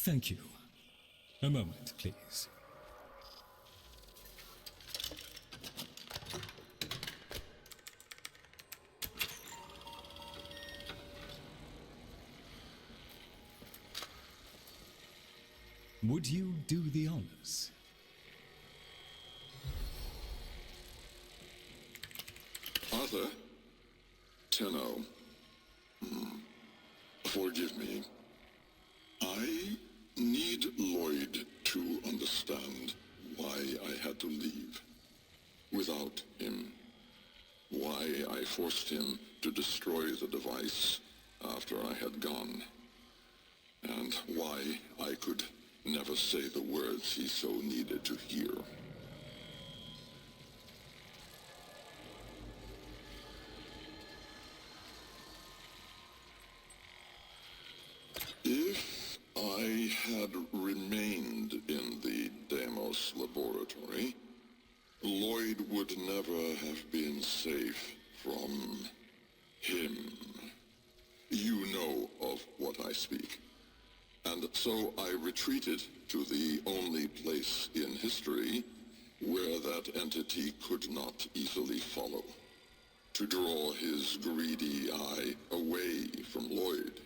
Thank you. A moment, please. Would you do the honors? Arthur? Tэнno. Forgive me. I need Lloyd to understand why I had to leave. Without him. Why I forced him to destroy the device after I had gone. And why I could never say the words he so needed to hear. If I had remained in the Deimos laboratory, Lloyd would never have been safe from him. You know of what I speak. And so I retreated to the only place in history where that entity could not easily follow, to draw his greedy eye away from Lloyd.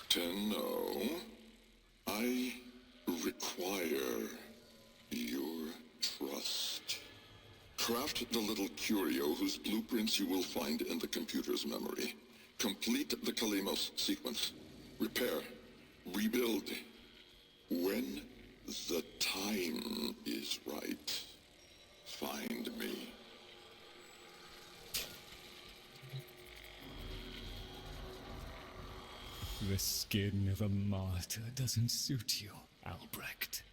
Tэнno, I require your trust. Craft the little curio whose blueprints you will find in the computer's memory. Complete the Kalimos sequence. Repair. Rebuild. When the time is right, find me. The skin of a martyr doesn't suit you, Albrecht.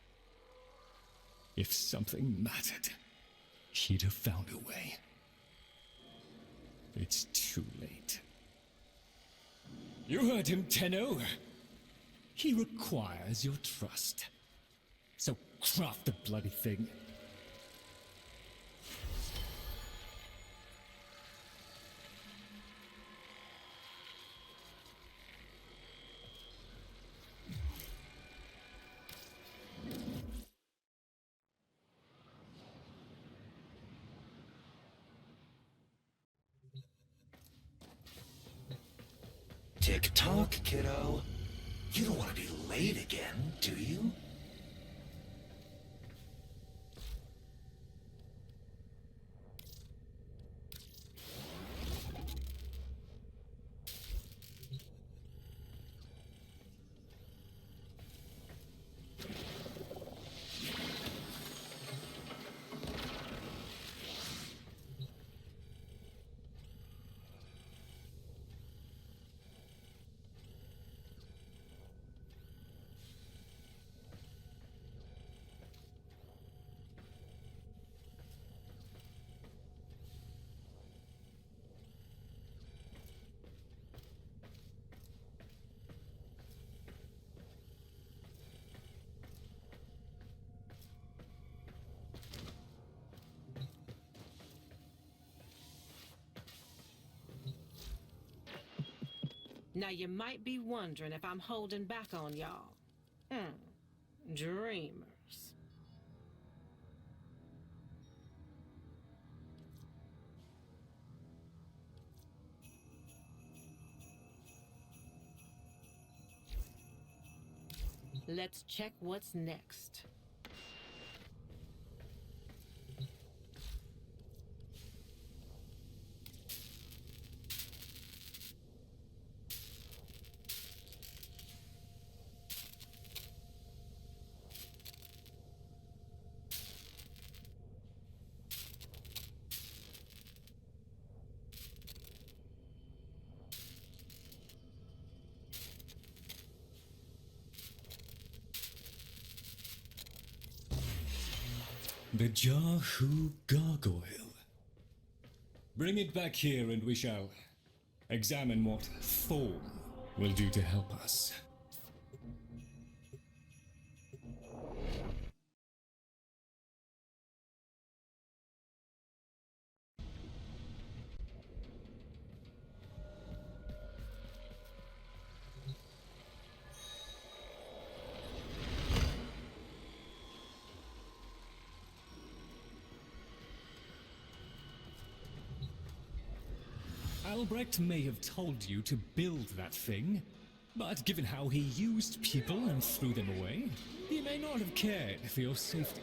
If something mattered, he'd have found a way. It's too late. You heard him, Tэнno. He requires your trust. So craft the bloody thing. Tick-tock, kiddo. You don't want to be late again, do you? Now you might be wondering if I'm holding back on y'all. Dreamers. Let's check what's next. The Jahu gargoyle. Bring it back here and we shall examine what form will do to help us. Albrecht may have told you to build that thing, but given how he used people and threw them away, he may not have cared for your safety.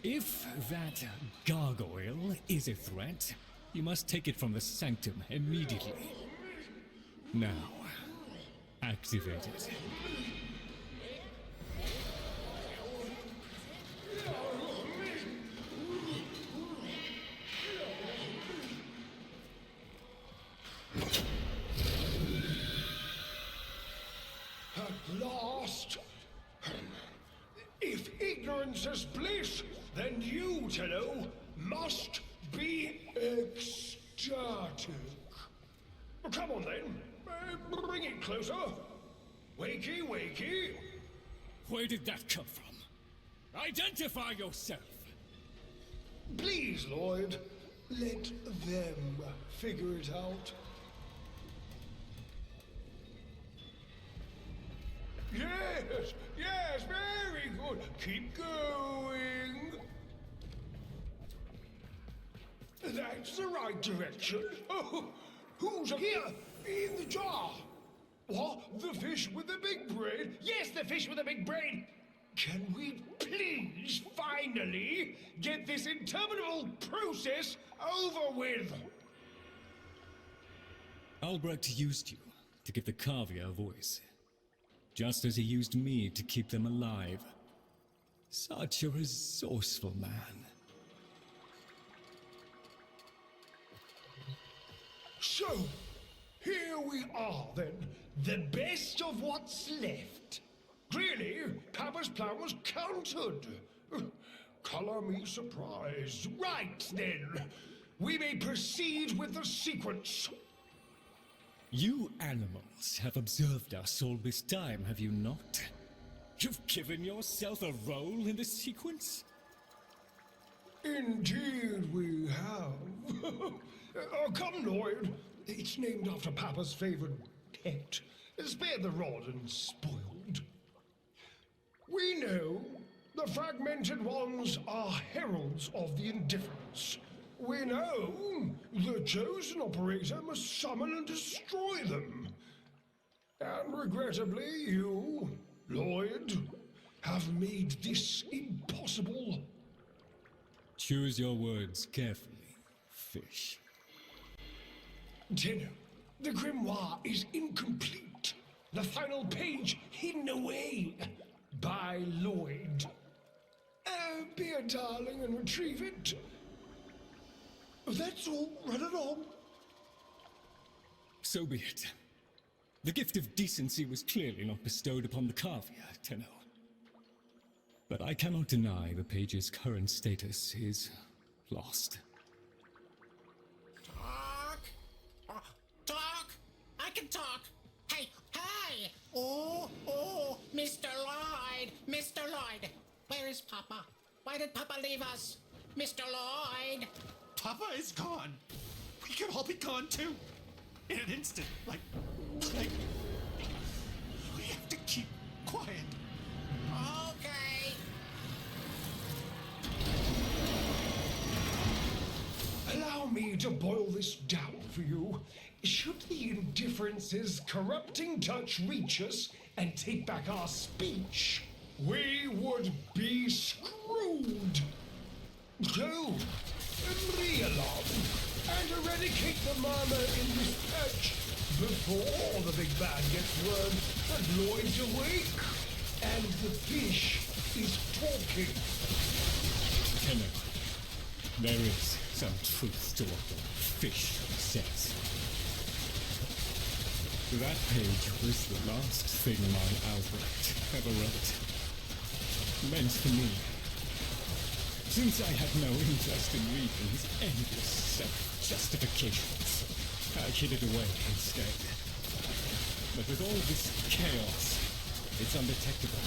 If that gargoyle is a threat, you must take it from the sanctum immediately. Now, activate it. At last! If ignorance is bliss, then you, Tэнno, must be ecstatic. Come on then, bring it closer. Wakey, wakey. Where did that come from? Identify yourself! Please, Lloyd, let them figure it out. Yes, yes, very good. Keep going. That's the right direction. Oh, who's here? In the jar. What? The fish with the big brain? Yes, the fish with the big brain. Can we please finally get this interminable process over with? Albrecht used you to give the Cavia a voice, just as he used me to keep them alive. Such a resourceful man. So, here we are then, the best of what's left. Clearly, Papa's plan was countered. Color me surprised. Right then, we may proceed with the sequence. You animals have observed us all this time, have you not? You've given yourself a role in the sequence? Indeed we have. Come, Lloyd. It's named after Papa's favorite pet. Spare the rod and spoiled. We know the fragmented ones are heralds of the indifference. We know the chosen operator must summon and destroy them. And regrettably, you, Lloyd, have made this impossible. Choose your words carefully, fish. Tэнno, the grimoire is incomplete. The final page hidden away by Lloyd. Be a darling and retrieve it. That's all. Run along. So be it. The gift of decency was clearly not bestowed upon the Cavia, Tэнno. But I cannot deny the page's current status is lost. Talk! I can talk! Hey! Oh, Mr. Lloyd! Mr. Lloyd! Where is Papa? Why did Papa leave us? Mr. Lloyd! Papa is gone. We could all be gone too. In an instant. Like. We have to keep quiet. Okay. Allow me to boil this down for you. Should the indifference's corrupting touch reach us and take back our speech, we would be screwed. So, realign and eradicate the murmur in this patch before the big bad gets word that Lloyd's awake and the fish is talking. Tэнno, there is some truth to what the fish says. That page was the last thing my Albrecht ever wrote. Meant for me. Since I had no interest in reading his endless self-justifications, I hid it away instead. But with all this chaos, it's undetectable.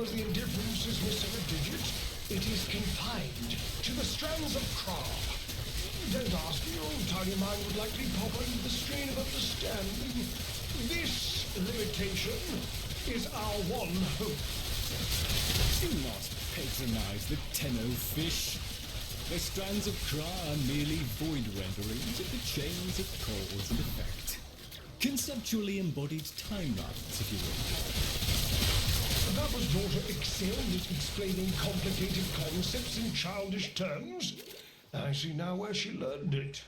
as the indifference is missing a digit, it is confined to the strands of craft. Don't ask, your tiny mind would likely pop under the strain of understanding. This limitation is our one hope. Do not patronize the Tэнno fish. The strands of Kra are merely void renderings of the chains of cause and effect. Conceptually embodied timelines, if you will. Papa's daughter excelled at explaining complicated concepts in childish terms. I see now where she learned it.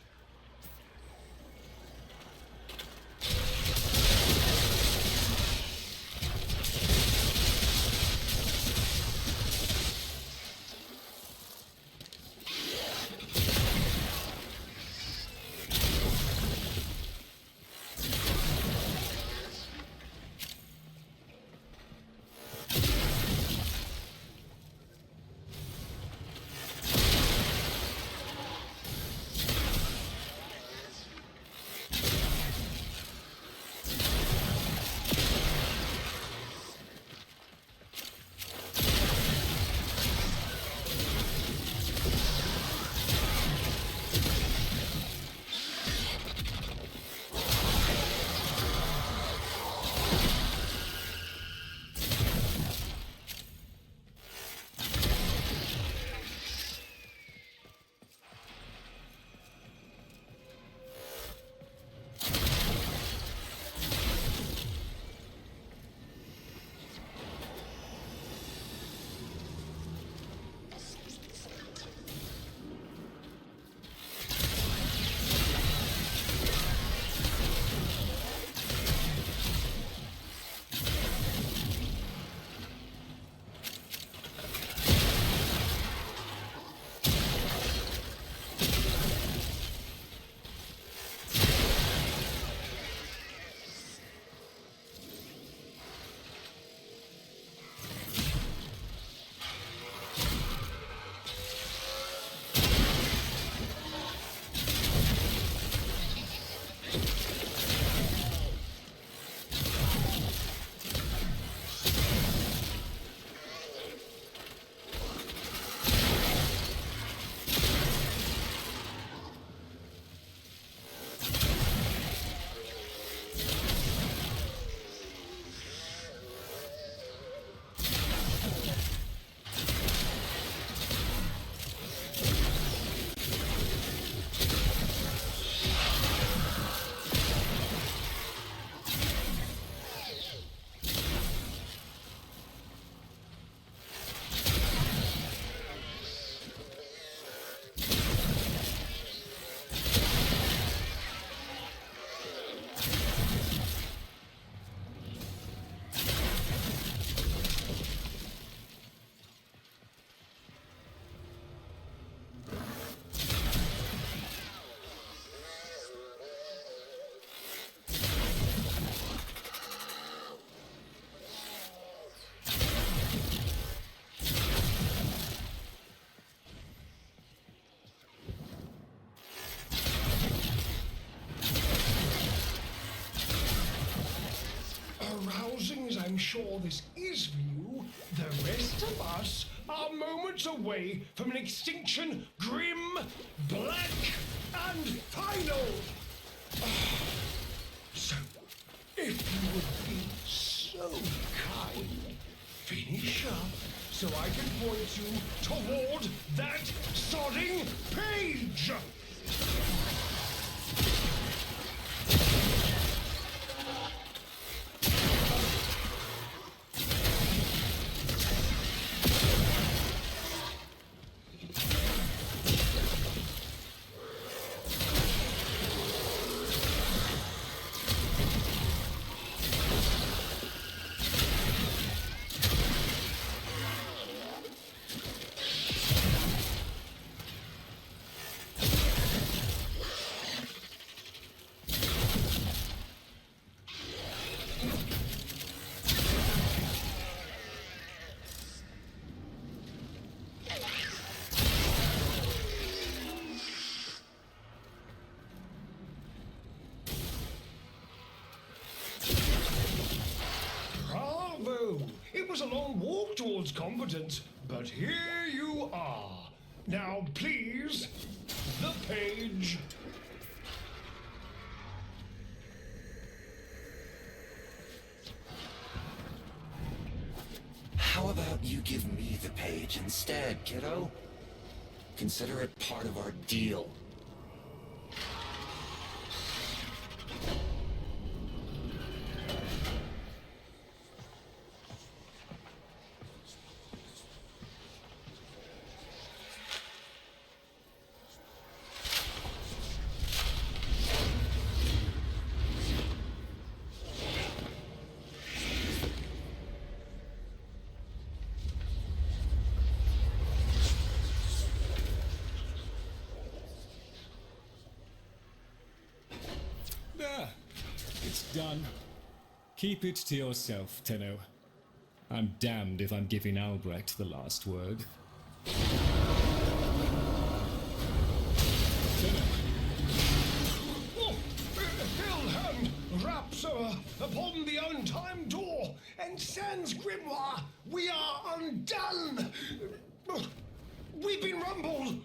Arousing as I'm sure this is for you, the rest of us are moments away from an extinction grim, black, and final. So, if you would be so kind, finish up so I can point you toward that sodding page. long walk towards competence, but here you are. Now, please, the page. How about you give me the page instead, kiddo? Consider it part of our deal. There. It's done. Keep it to yourself, Tenno. I'm damned if I'm giving Albrecht the last word. Tenno. Oh, Hellhand raps upon the untimed door, and sans grimoire, we are undone. We've been rumbled.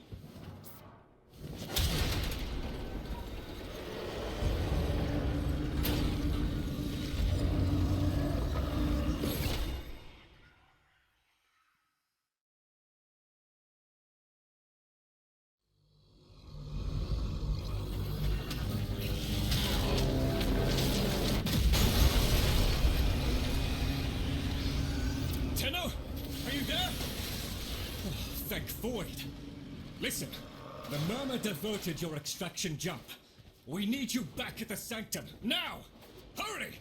Tenno, are you there? Oh, thank Void. Listen, the Murmur diverted your extraction jump. We need you back at the Sanctum, now! Hurry!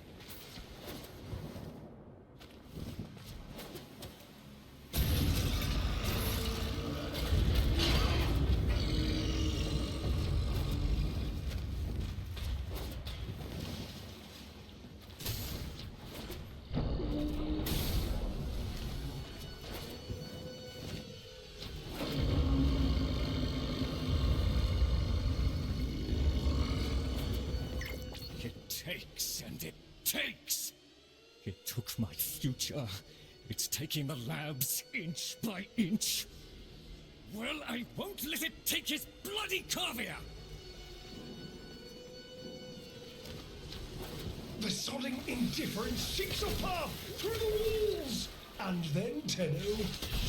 Takes and it takes. It took my future. It's taking the labs inch by inch. Well, I won't let it take his bloody caviar! The sodding indifference seeks a path through the walls, and then, Tenno,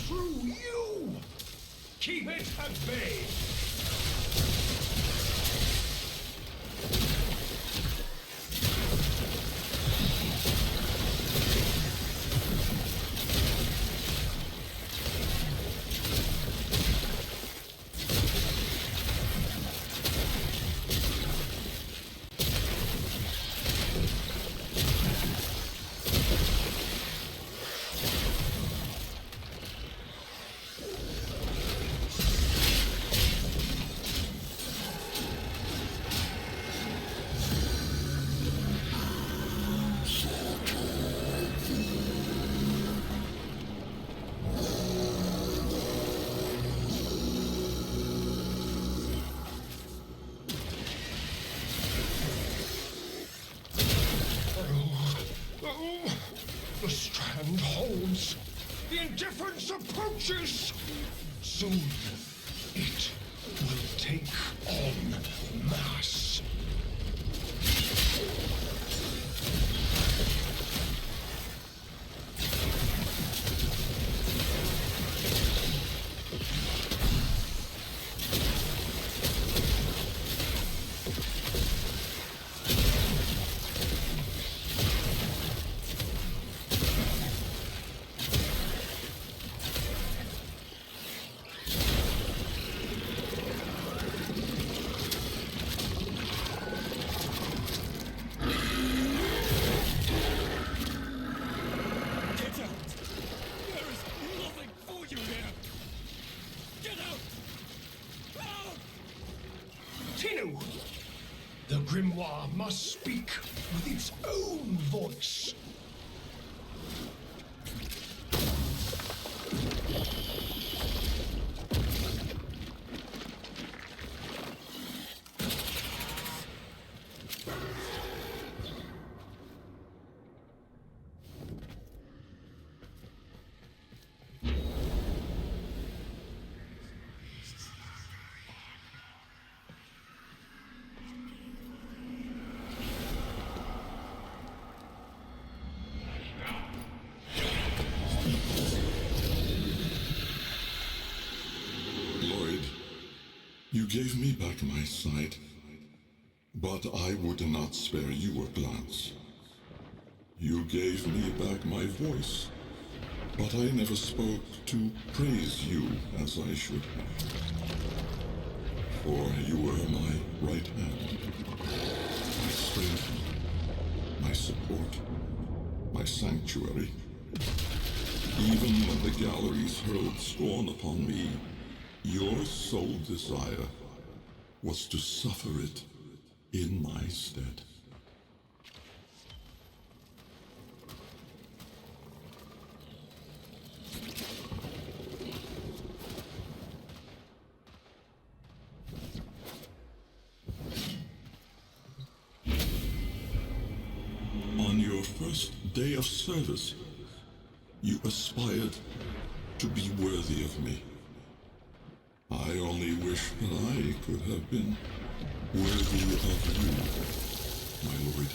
through you. Keep it at bay. The strand holds. The indifference approaches. Soon, it will take on mass. The grimoire must speak with its own voice. You gave me back my sight, but I would not spare you a glance. You gave me back my voice, but I never spoke to praise you as I should have. For you were my right hand, my strength, my support, my sanctuary. Even when the galleries hurled scorn upon me, your sole desire was to suffer it in my stead. On your first day of service, you aspired to be worthy of me. I only wish that I could have been worthy of you, my lord.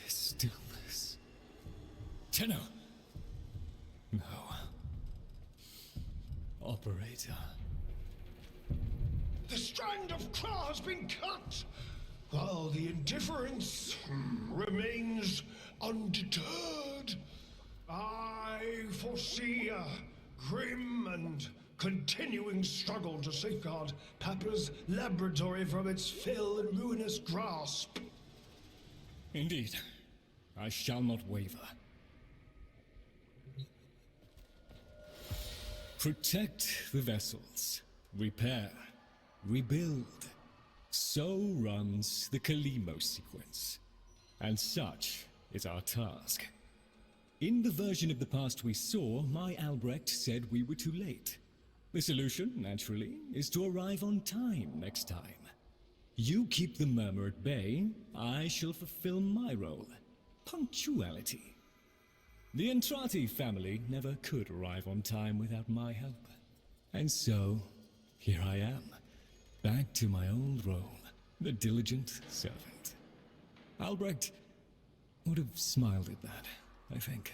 Stillness. Tэнno. No. Operator. The strand of claw has been cut, while the indifference remains undeterred. I foresee a grim and continuing struggle to safeguard Papa's laboratory from its fell and ruinous grasp. Indeed. I shall not waver. Protect the vessels. Repair. Rebuild. So runs the Kalinos sequence. And such is our task. In the version of the past we saw, my Albrecht said we were too late. The solution, naturally, is to arrive on time next time. You keep the murmur at bay, I shall fulfill my role. Punctuality. The Entrati family never could arrive on time without my help. And so, here I am, back to my old role, the diligent servant. Albrecht would have smiled at that, I think.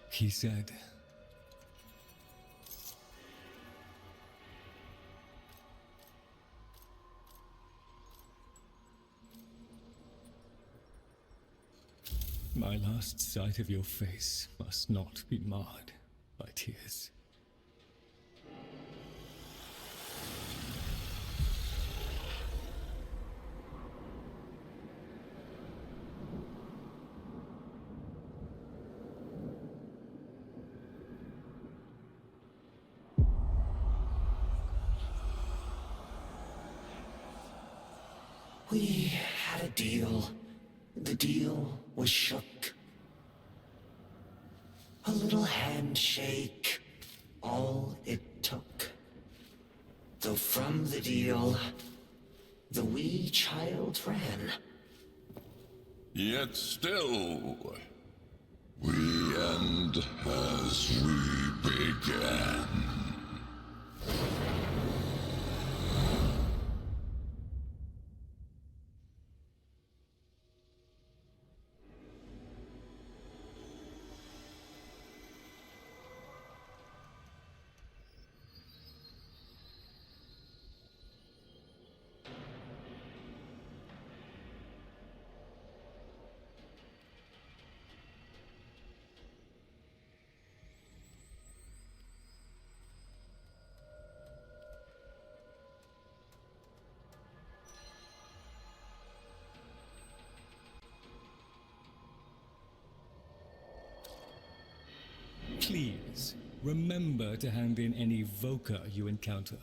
He said, My last sight of your face must not be marred by tears. We had a deal. The deal was shook. A little handshake, all it took. Though from the deal, the wee child ran. Yet still, we end as we began. Please, remember to hand in any voca you encounter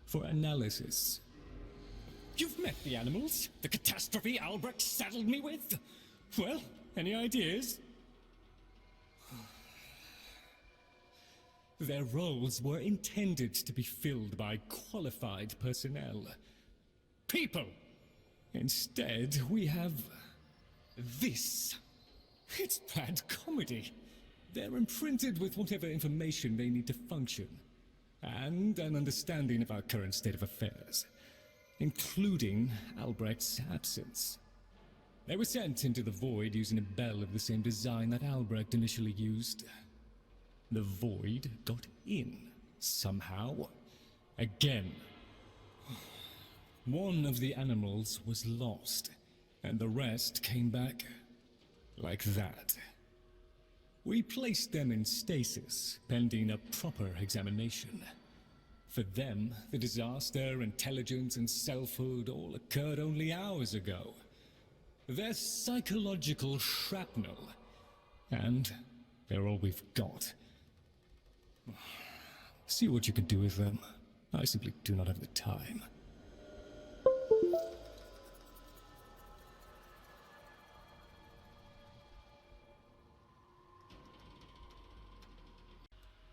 for analysis. You've met the animals? The catastrophe Albrecht saddled me with? Well, any ideas? Their roles were intended to be filled by qualified personnel. People! Instead, we have this. It's bad comedy. They're imprinted with whatever information they need to function, and an understanding of our current state of affairs, including Albrecht's absence. They were sent into the void using a bell of the same design that Albrecht initially used. The void got in, somehow. Again. One of the animals was lost, and the rest came back like that. We placed them in stasis, pending a proper examination. For them, the disaster, intelligence, and selfhood all occurred only hours ago. They're psychological shrapnel, and they're all we've got. See what you can do with them. I simply do not have the time.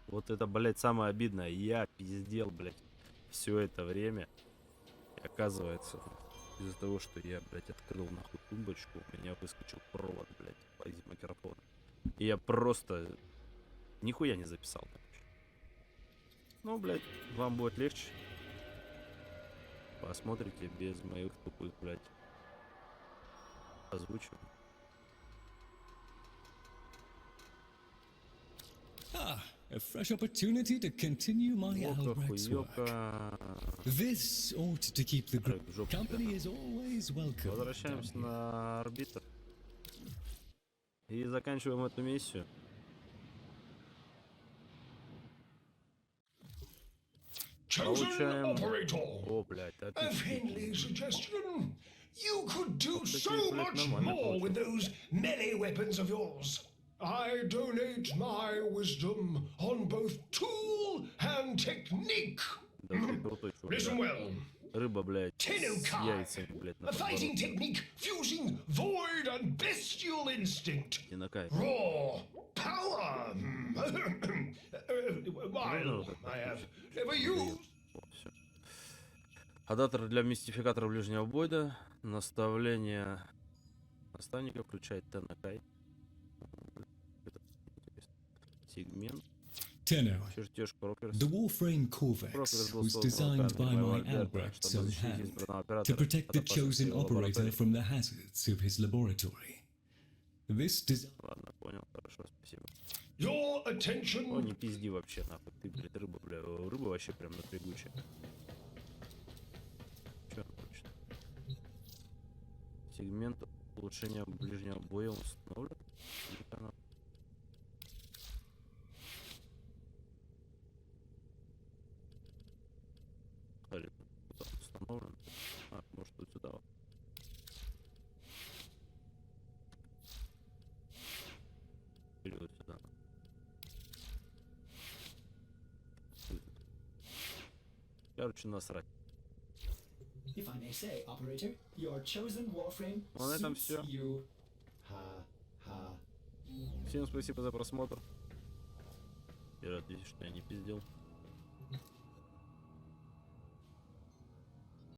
Вот это, блядь, самое обидное. Я пиздел, блядь, все это время. И оказывается, из-за того, что я, блядь, открыл нахуй тумбочку, у меня выскочил провод, блядь, из микрофона. И я просто нихуя не записал. Короче. Ну, блядь, вам будет легче. Посмотрите без моих тупых, блядь, озвучек. A fresh opportunity to continue my Albrecht's work. This ought to keep the group company is always welcome. Возвращаемся на арбитр. И заканчиваем эту миссию. Получаем... О, блядь, отлично. You could do so much more with those melee weapons of yours. I donate my wisdom on both tool and technique. Listen well. Рыба, блядь, с яйцами, блядь, на a fighting technique fusing void and bestial instinct. Raw power. I have never used. Адаптер для мистификатора ближнего боя. Наставление наставника включает Тэнно. Сегмент. Tenno, the Warframe Corvex was designed by my Albrecht's own hand to protect the chosen operator from the hazards of his laboratory. This design... Ладно, понял, хорошо, спасибо. Your attention... О, не пизди вообще, нахуй, ты, блядь, рыба, бля, рыба вообще прям напрягучая. Чё она хочет? Сегмент Улучшение ближнего боя установлено. Или оно? Куда установлен? А, может вот сюда вот. Или вот сюда. Короче, насрать. If I may say, operator, your chosen Warframe Ну, на этом suits все. you. Ха-ха. Всем спасибо за просмотр. Я рад, что я не пиздел.